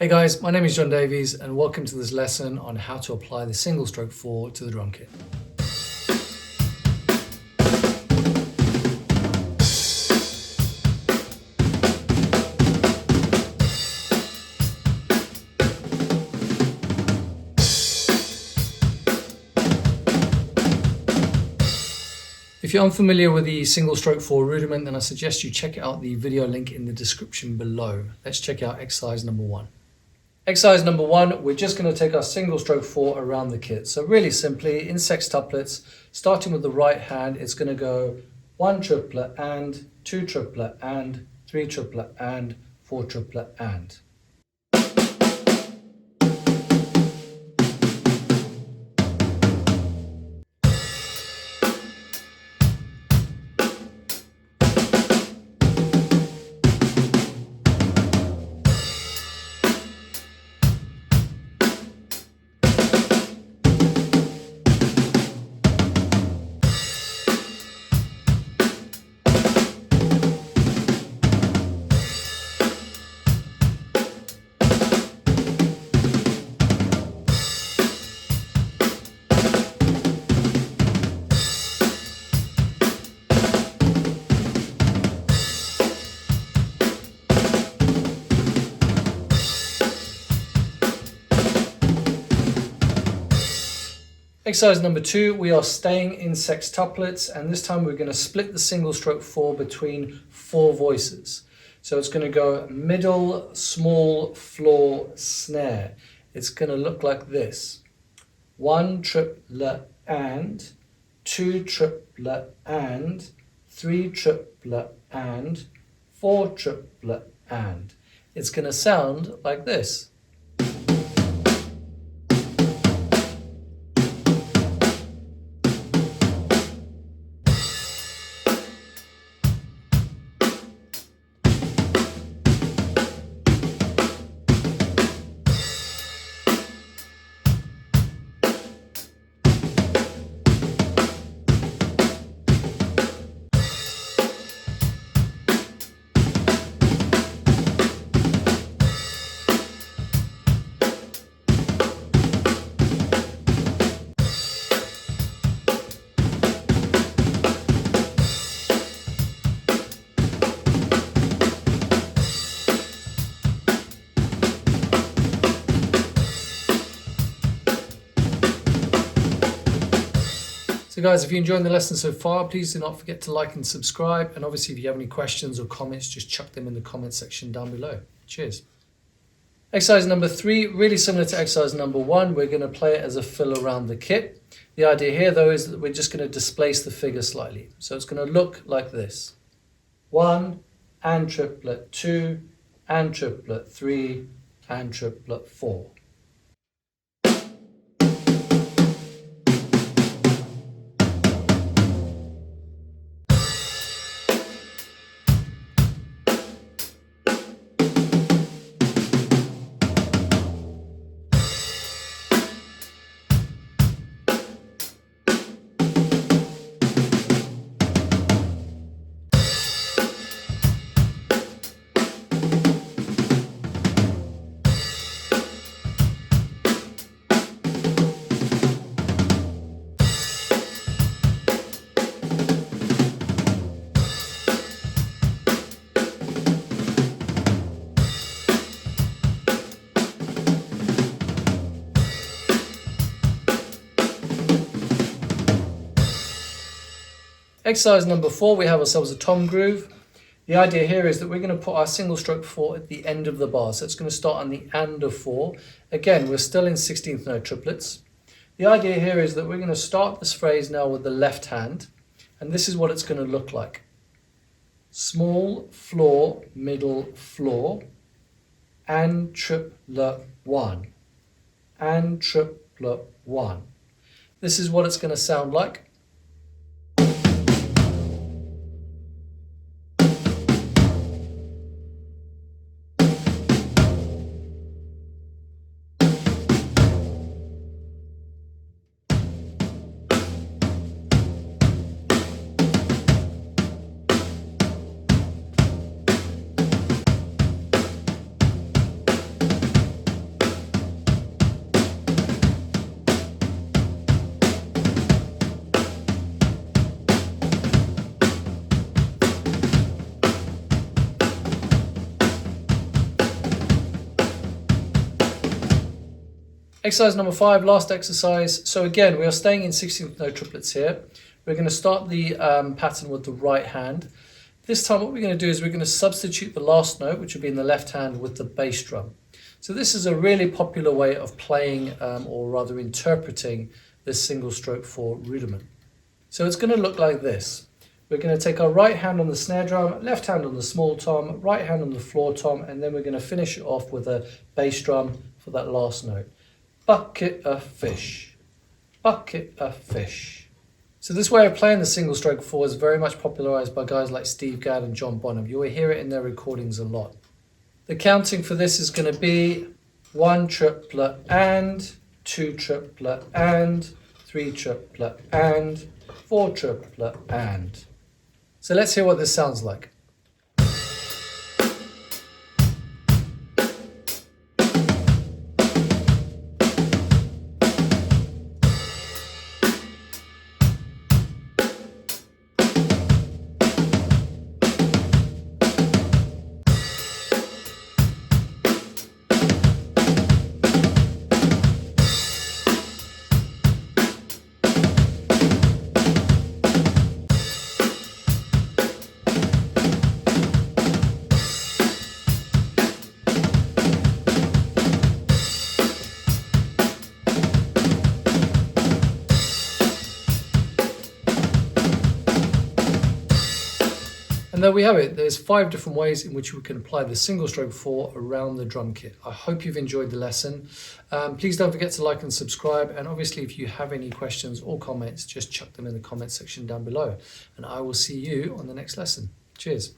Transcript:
Hey guys, my name is John Davies and welcome to this lesson on how to apply the single stroke 4 to the drum kit. If you're unfamiliar with the single stroke 4 rudiment, then I suggest you check out the video link in the description below. Let's check out exercise number 1. Exercise number 1, we're just going to take our single stroke 4 around the kit. So really simply, in sextuplets, starting with the right hand, it's going to go 1 triplet and, 2 triplet and, 3 triplet and, 4 triplet and. Exercise number 2, we are staying in sextuplets, and this time we're going to split the single stroke 4 between 4 voices. So it's going to go middle, small, floor, snare. It's going to look like this. 1 triplet and, 2 triplet and, 3 triplet and, 4 triplet and. It's going to sound like this. So guys, if you're enjoying the lesson so far, please do not forget to like and subscribe. And obviously, if you have any questions or comments, just chuck them in the comment section down below. Cheers. Exercise number 3, really similar to exercise number 1. We're going to play it as a fill around the kit. The idea here, though, is that we're just going to displace the figure slightly. So it's going to look like this. 1 and triplet 2 and triplet 3 and triplet 4. Exercise number 4, we have ourselves a tom groove. The idea here is that we're going to put our single stroke 4 at the end of the bar. So it's going to start on the and of 4. Again, we're still in 16th note triplets. The idea here is that we're going to start this phrase now with the left hand. And this is what it's going to look like. Small, floor, middle, floor. And triplet 1. And triplet 1. This is what it's going to sound like. Exercise number 5, last exercise. So again, we are staying in 16th note triplets here. We're going to start the pattern with the right hand. This time what we're going to do is we're going to substitute the last note, which would be in the left hand, with the bass drum. So this is a really popular way of playing, or rather interpreting, this single stroke 4 rudiment. So it's going to look like this. We're going to take our right hand on the snare drum, left hand on the small tom, right hand on the floor tom, and then we're going to finish it off with a bass drum for that last note. Bucket of fish, bucket of fish. So this way of playing the single stroke 4 is very much popularized by guys like Steve Gadd and John Bonham. You will hear it in their recordings a lot. The counting for this is going to be 1 triplet and, 2 triplet and, 3 triplet and, 4 triplet and. So let's hear what this sounds like. And there we have it. There's 5 different ways in which we can apply the single stroke 4 around the drum kit. I hope you've enjoyed the lesson. Please don't forget to like and subscribe. And obviously, if you have any questions or comments, just chuck them in the comment section down below. And I will see you on the next lesson. Cheers.